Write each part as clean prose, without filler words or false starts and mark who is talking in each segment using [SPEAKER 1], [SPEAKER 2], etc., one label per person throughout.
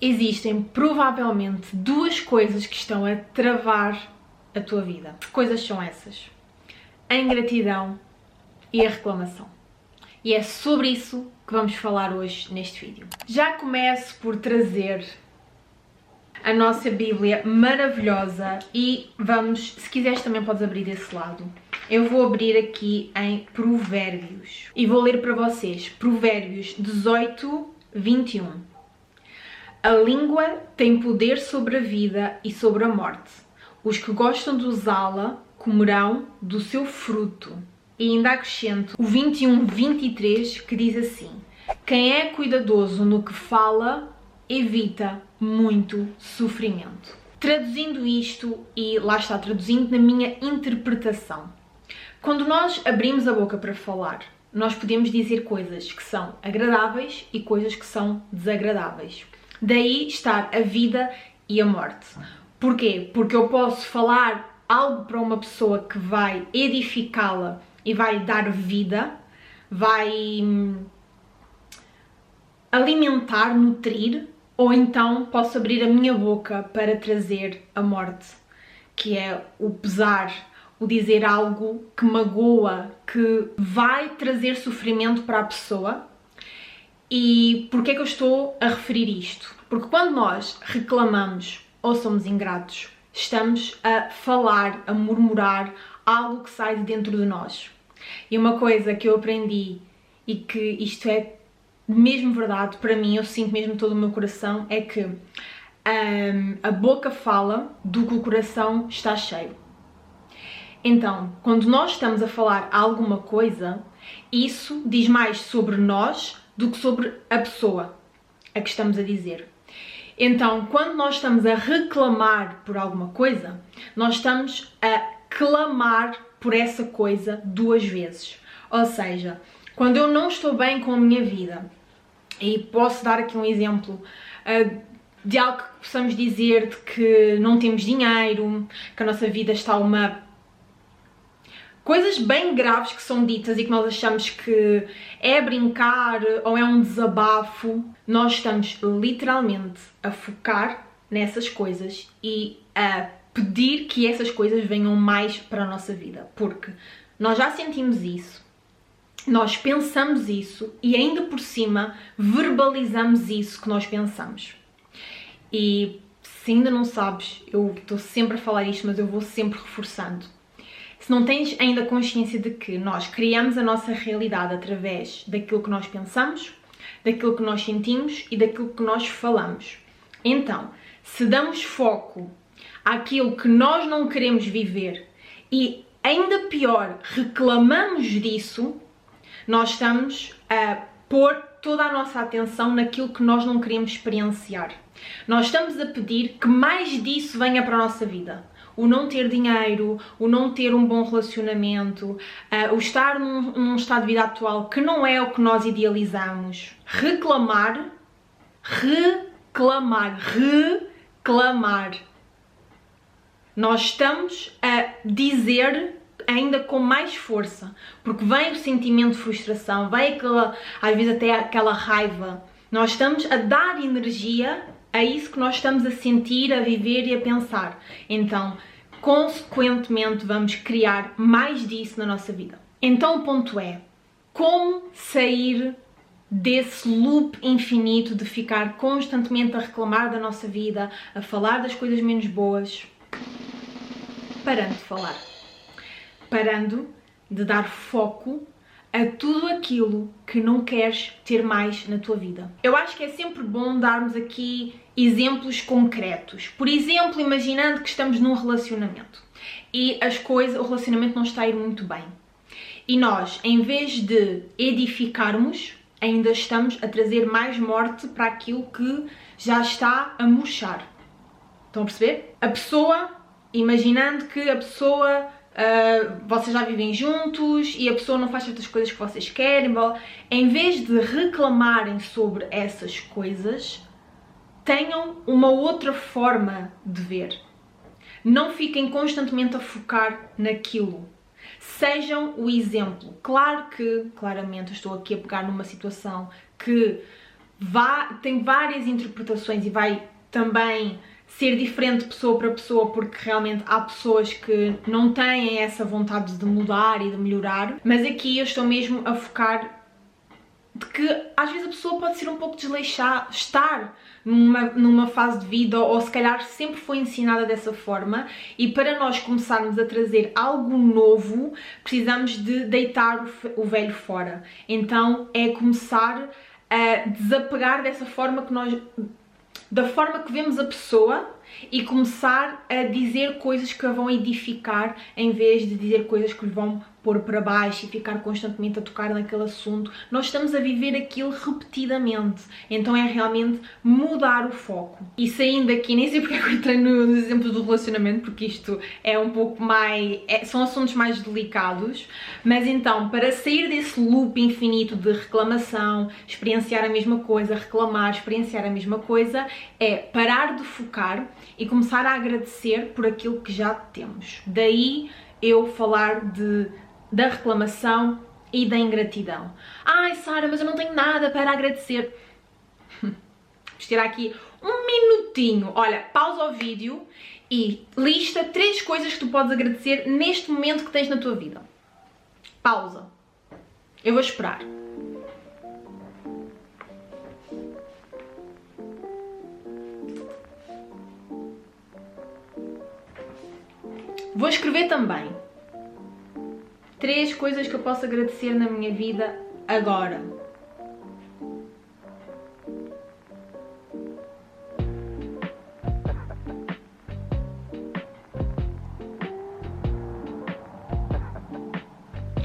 [SPEAKER 1] Existem provavelmente duas coisas que estão a travar a tua vida. Que coisas são essas? A ingratidão e a reclamação. E é sobre isso que vamos falar hoje neste vídeo. Já começo por trazer a nossa Bíblia maravilhosa e vamos, se quiseres também podes abrir desse lado. Eu vou abrir aqui em Provérbios e vou ler para vocês Provérbios 18, 21. A língua tem poder sobre a vida e sobre a morte. Os que gostam de usá-la comerão do seu fruto. E ainda acrescento o 21, 23, que diz assim: quem é cuidadoso no que fala, evita muito sofrimento. Traduzindo isto, e lá está, traduzindo na minha interpretação. Quando nós abrimos a boca para falar, nós podemos dizer coisas que são agradáveis e coisas que são desagradáveis. Daí está a vida e a morte. Porquê? Porque eu posso falar algo para uma pessoa que vai edificá-la e vai dar vida, vai alimentar, nutrir, ou então posso abrir a minha boca para trazer a morte, que é o pesar, o dizer algo que magoa, que vai trazer sofrimento para a pessoa. E porquê é que eu estou a referir isto? Porque quando nós reclamamos ou somos ingratos, estamos a falar, a murmurar algo que sai de dentro de nós. E uma coisa que eu aprendi, e que isto é mesmo verdade para mim, eu sinto mesmo todo o meu coração, é que a boca fala do que o coração está cheio. Então, quando nós estamos a falar alguma coisa, isso diz mais sobre nós do que sobre a pessoa a que estamos a dizer. Então, quando nós estamos a reclamar por alguma coisa, nós estamos a clamar por essa coisa duas vezes. Ou seja, quando eu não estou bem com a minha vida, e posso dar aqui um exemplo de algo que possamos dizer de que não temos dinheiro, que a nossa vida está uma... coisas bem graves que são ditas e que nós achamos que é brincar ou é um desabafo, nós estamos literalmente a focar nessas coisas e a pedir que essas coisas venham mais para a nossa vida. Porque nós já sentimos isso, nós pensamos isso e ainda por cima verbalizamos isso que nós pensamos. E se ainda não sabes, eu estou sempre a falar isto, mas eu vou sempre reforçando. Se não tens ainda consciência de que nós criamos a nossa realidade através daquilo que nós pensamos, daquilo que nós sentimos e daquilo que nós falamos. Então, se damos foco àquilo que nós não queremos viver e, ainda pior, reclamamos disso, nós estamos a pôr toda a nossa atenção naquilo que nós não queremos experienciar. Nós estamos a pedir que mais disso venha para a nossa vida. O não ter dinheiro, o não ter um bom relacionamento, o estar num estado de vida atual que não é o que nós idealizamos. Reclamar. Nós estamos a dizer ainda com mais força, porque vem o sentimento de frustração, vem aquela, às vezes até aquela raiva. Nós estamos a dar energia a isso que nós estamos a sentir, a viver e a pensar. Então, consequentemente, vamos criar mais disso na nossa vida. Então o ponto é, como sair desse loop infinito de ficar constantemente a reclamar da nossa vida, a falar das coisas menos boas, parando de falar. Parando de dar foco a tudo aquilo que não queres ter mais na tua vida. Eu acho que é sempre bom darmos aqui exemplos concretos. Por exemplo, imaginando que estamos num relacionamento e o relacionamento não está a ir muito bem. E nós, em vez de edificarmos, ainda estamos a trazer mais morte para aquilo que já está a murchar. Estão a perceber? A pessoa, imaginando que a pessoa... vocês já vivem juntos e a pessoa não faz certas coisas que vocês querem, em vez de reclamarem sobre essas coisas, tenham uma outra forma de ver. Não fiquem constantemente a focar naquilo. Sejam o exemplo. Claro que, claramente, estou aqui a pegar numa situação que tem várias interpretações e vai também ser diferente de pessoa para pessoa, porque realmente há pessoas que não têm essa vontade de mudar e de melhorar, mas aqui eu estou mesmo a focar de que às vezes a pessoa pode ser um pouco desleixada, estar numa fase de vida, ou se calhar sempre foi ensinada dessa forma, e para nós começarmos a trazer algo novo, precisamos de deitar o velho fora. Então é começar a desapegar dessa forma da forma que vemos a pessoa, e começar a dizer coisas que a vão edificar, em vez de dizer coisas que lhe vão pôr para baixo e ficar constantemente a tocar naquele assunto. Nós estamos a viver aquilo repetidamente, então é realmente mudar o foco. E saindo daqui, nem sei porque eu entrei nos exemplos do relacionamento, porque isto é um pouco mais... são assuntos mais delicados, mas então, para sair desse loop infinito de reclamação, experienciar a mesma coisa, reclamar, experienciar a mesma coisa, é parar de focar e começar a agradecer por aquilo que já temos. Daí eu falar da reclamação e da ingratidão. Ai, Sara, mas eu não tenho nada para agradecer. Vamos tirar aqui um minutinho. Olha, pausa o vídeo e lista 3 coisas que tu podes agradecer neste momento que tens na tua vida. Pausa. Eu vou esperar. Vou escrever também 3 coisas que eu posso agradecer na minha vida agora.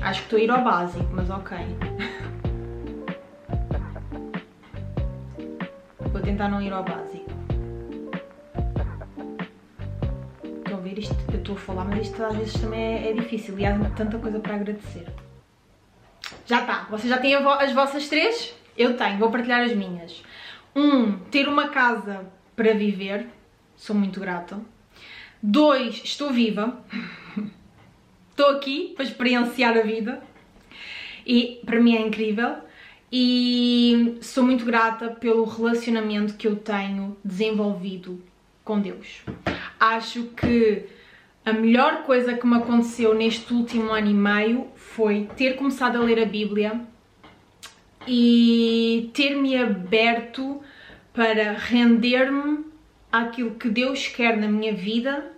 [SPEAKER 1] Acho que estou a ir ao básico, mas ok. Vou tentar não ir ao básico. Isto, eu estou a falar, mas isto às vezes também é difícil e há tanta coisa para agradecer. Já está, vocês já têm as vossas 3? Eu tenho, vou partilhar as minhas. 1, ter uma casa para viver, sou muito grata. 2, estou viva, estou aqui para experienciar a vida e para mim é incrível. E sou muito grata pelo relacionamento que eu tenho desenvolvido com Deus. Acho que a melhor coisa que me aconteceu neste último ano e meio foi ter começado a ler a Bíblia e ter-me aberto para render-me àquilo que Deus quer na minha vida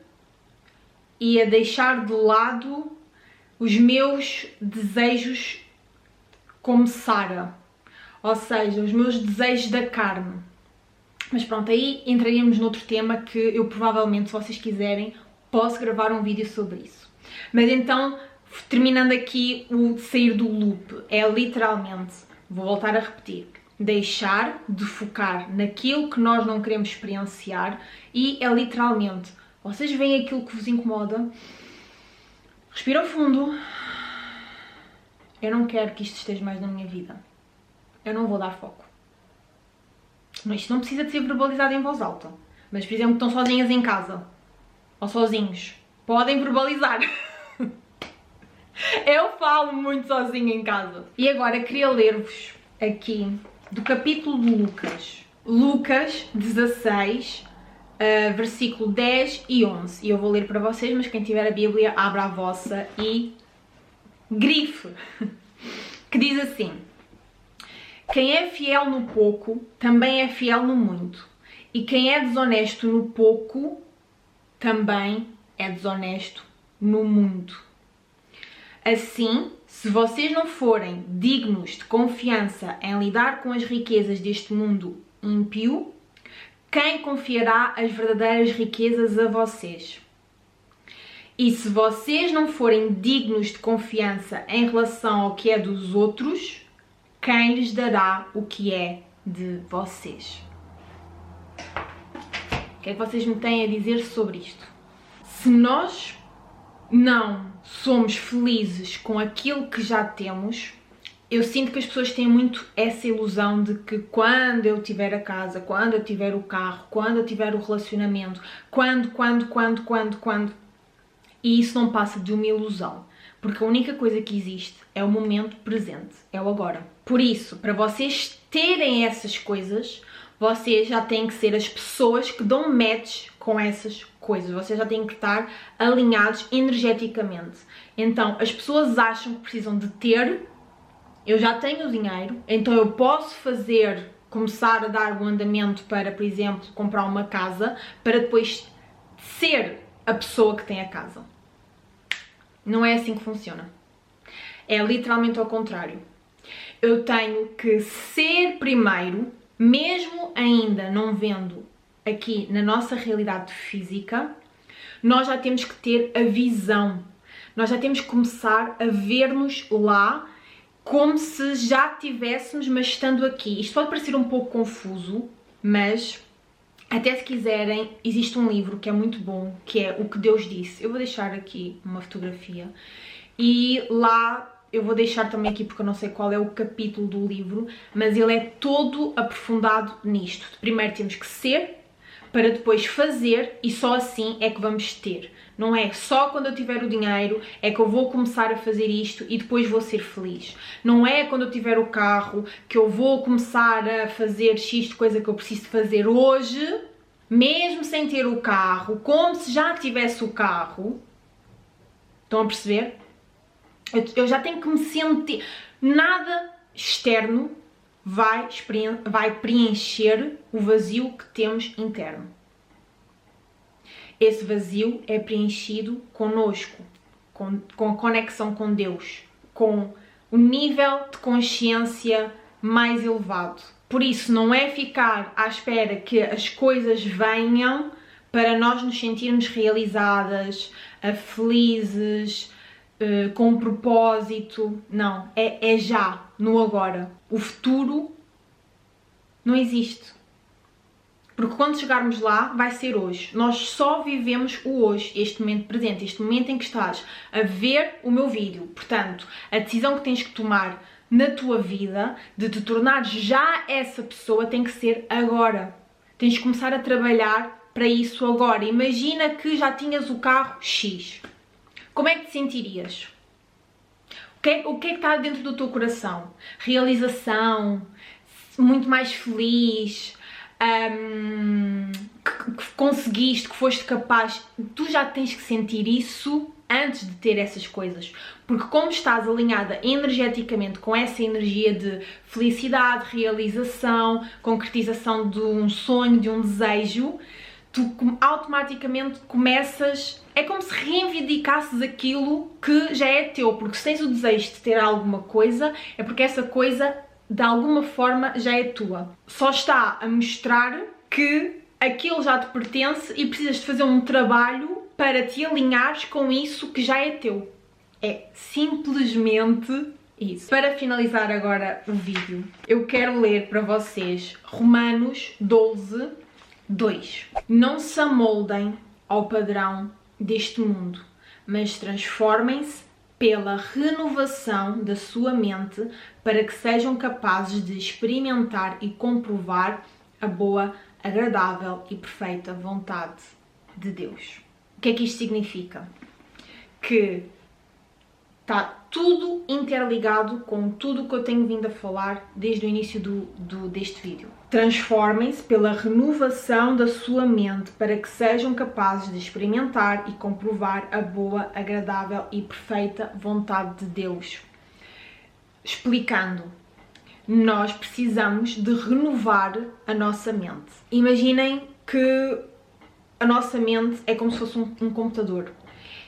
[SPEAKER 1] e a deixar de lado os meus desejos como Sara, ou seja, os meus desejos da carne. Mas pronto, aí entraríamos noutro tema que eu provavelmente, se vocês quiserem, posso gravar um vídeo sobre isso. Mas então, terminando aqui o sair do loop, é literalmente, vou voltar a repetir, deixar de focar naquilo que nós não queremos experienciar e é literalmente, vocês veem aquilo que vos incomoda, respira fundo, eu não quero que isto esteja mais na minha vida, eu não vou dar foco. Isto não precisa de ser verbalizado em voz alta, mas por exemplo, estão sozinhas em casa, ou sozinhos, podem verbalizar. Eu falo muito sozinha em casa. E agora queria ler-vos aqui do capítulo de Lucas. Lucas 16, versículo 10 e 11. E eu vou ler para vocês, mas quem tiver a Bíblia, abra a vossa e grife. Que diz assim: quem é fiel no pouco, também é fiel no muito. E quem é desonesto no pouco, também é desonesto no muito. Assim, se vocês não forem dignos de confiança em lidar com as riquezas deste mundo ímpio, quem confiará as verdadeiras riquezas a vocês? E se vocês não forem dignos de confiança em relação ao que é dos outros, quem lhes dará o que é de vocês? O que é que vocês me têm a dizer sobre isto? Se nós não somos felizes com aquilo que já temos, eu sinto que as pessoas têm muito essa ilusão de que quando eu tiver a casa, quando eu tiver o carro, quando eu tiver o relacionamento, quando, e isso não passa de uma ilusão. Porque a única coisa que existe é o momento presente, é o agora. Por isso, para vocês terem essas coisas, vocês já têm que ser as pessoas que dão match com essas coisas. Vocês já têm que estar alinhados energeticamente. Então, as pessoas acham que precisam de ter, eu já tenho o dinheiro, então eu posso começar a dar o andamento para, por exemplo, comprar uma casa, para depois ser a pessoa que tem a casa. Não é assim que funciona. É literalmente ao contrário. Eu tenho que ser primeiro, mesmo ainda não vendo aqui na nossa realidade física, nós já temos que ter a visão. Nós já temos que começar a ver-nos lá como se já tivéssemos, mas estando aqui. Isto pode parecer um pouco confuso, mas até se quiserem, existe um livro que é muito bom, que é O que Deus Disse. Eu vou deixar aqui uma fotografia e lá eu vou deixar também aqui porque eu não sei qual é o capítulo do livro, mas ele é todo aprofundado nisto. Primeiro temos que ser, para depois fazer, e só assim é que vamos ter. Não é só quando eu tiver o dinheiro é que eu vou começar a fazer isto e depois vou ser feliz. Não é quando eu tiver o carro que eu vou começar a fazer X de coisa que eu preciso fazer hoje, mesmo sem ter o carro, como se já tivesse o carro. Estão a perceber? Eu já tenho que me sentir... Nada externo vai preencher o vazio que temos interno. Esse vazio é preenchido connosco, com a conexão com Deus, com o nível de consciência mais elevado. Por isso, não é ficar à espera que as coisas venham para nós nos sentirmos realizadas, felizes, com um propósito. Não, é já, no agora. O futuro não existe. Porque quando chegarmos lá, vai ser hoje. Nós só vivemos o hoje, este momento presente, este momento em que estás a ver o meu vídeo. Portanto, a decisão que tens que tomar na tua vida, de te tornares já essa pessoa, tem que ser agora. Tens que começar a trabalhar para isso agora. Imagina que já tinhas o carro X. Como é que te sentirias? O que é que está dentro do teu coração? Realização? Muito mais feliz? Que conseguiste, que foste capaz? Tu já tens que sentir isso antes de ter essas coisas, porque como estás alinhada energeticamente com essa energia de felicidade, realização, concretização de um sonho, de um desejo, tu automaticamente começas, é como se reivindicasses aquilo que já é teu, porque se tens o desejo de ter alguma coisa, é porque essa coisa de alguma forma já é tua. Só está a mostrar que aquilo já te pertence e precisas de fazer um trabalho para te alinhares com isso que já é teu. É simplesmente isso. Para finalizar agora o vídeo, eu quero ler para vocês Romanos 12, 2. Não se amoldem ao padrão deste mundo, mas transformem-se pela renovação da sua mente para que sejam capazes de experimentar e comprovar a boa, agradável e perfeita vontade de Deus. O que é que isto significa? Que está tudo interligado com tudo o que eu tenho vindo a falar desde o início deste vídeo. Transformem-se pela renovação da sua mente para que sejam capazes de experimentar e comprovar a boa, agradável e perfeita vontade de Deus. Explicando, nós precisamos de renovar a nossa mente. Imaginem que a nossa mente é como se fosse um computador.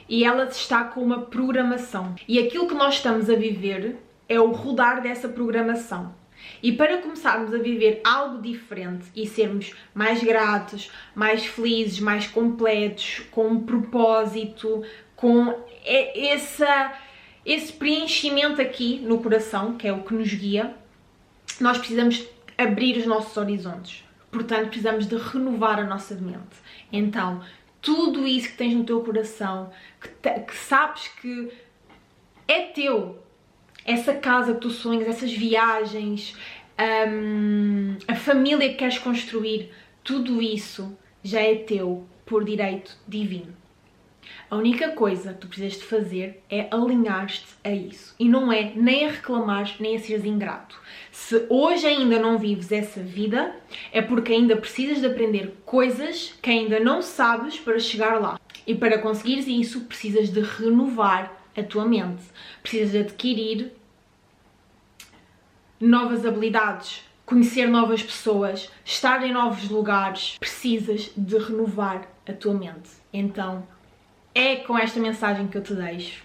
[SPEAKER 1] E ela está com uma programação. E aquilo que nós estamos a viver é o rodar dessa programação. E para começarmos a viver algo diferente e sermos mais gratos, mais felizes, mais completos, com um propósito, com esse preenchimento aqui no coração, que é o que nos guia, nós precisamos abrir os nossos horizontes. Portanto, precisamos de renovar a nossa mente. Então, tudo isso que tens no teu coração, que sabes que é teu, essa casa que tu sonhas, essas viagens, a família que queres construir, tudo isso já é teu por direito divino. A única coisa que tu precisas de fazer é alinhar-te a isso. E não é nem a reclamar, nem a seres ingrato. Se hoje ainda não vives essa vida, é porque ainda precisas de aprender coisas que ainda não sabes para chegar lá. E para conseguires isso, precisas de renovar a tua mente. Precisas de adquirir novas habilidades, conhecer novas pessoas, estar em novos lugares. Precisas de renovar a tua mente. Então, é com esta mensagem que eu te deixo.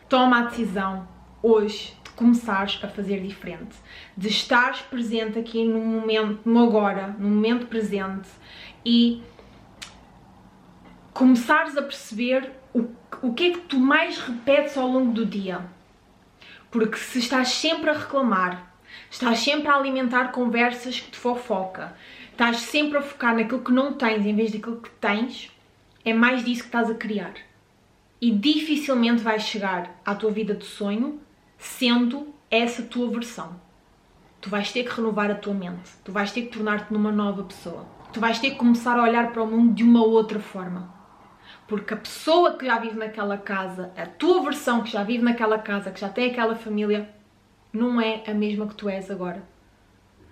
[SPEAKER 1] Toma a decisão hoje de começares a fazer diferente, de estares presente aqui no momento, no agora, no momento presente, e começares a perceber o que é que tu mais repetes ao longo do dia. Porque se estás sempre a reclamar, estás sempre a alimentar conversas que te fofoca, estás sempre a focar naquilo que não tens em vez daquilo que tens, é mais disso que estás a criar. E dificilmente vais chegar à tua vida de sonho sendo essa tua versão. Tu vais ter que renovar a tua mente. Tu vais ter que tornar-te numa nova pessoa. Tu vais ter que começar a olhar para o mundo de uma outra forma. Porque a pessoa que já vive naquela casa, a tua versão que já vive naquela casa, que já tem aquela família, não é a mesma que tu és agora.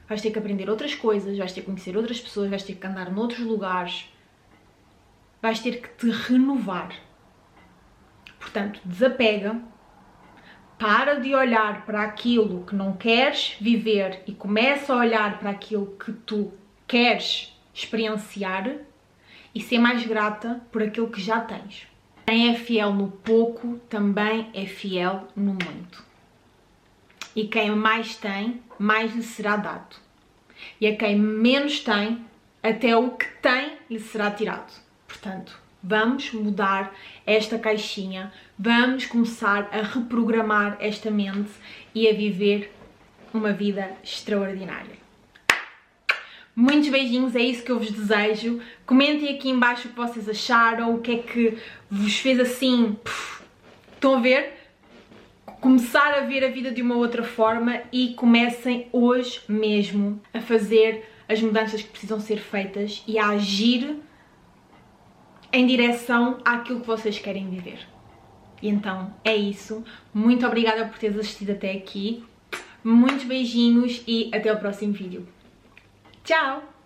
[SPEAKER 1] Vais ter que aprender outras coisas, vais ter que conhecer outras pessoas, vais ter que andar noutros lugares. Vais ter que te renovar. Portanto, desapega, para de olhar para aquilo que não queres viver e começa a olhar para aquilo que tu queres experienciar e ser mais grata por aquilo que já tens. Quem é fiel no pouco também é fiel no muito. E quem mais tem, mais lhe será dado. E a quem menos tem, até o que tem lhe será tirado. Portanto, vamos mudar esta caixinha, vamos começar a reprogramar esta mente e a viver uma vida extraordinária. Muitos beijinhos, é isso que eu vos desejo. Comentem aqui em baixo o que vocês acharam, o que é que vos fez assim, estão a ver? Começar a ver a vida de uma outra forma e comecem hoje mesmo a fazer as mudanças que precisam ser feitas e a agir em direção àquilo que vocês querem viver. E então é isso. Muito obrigada por teres assistido até aqui. Muitos beijinhos e até o próximo vídeo. Tchau!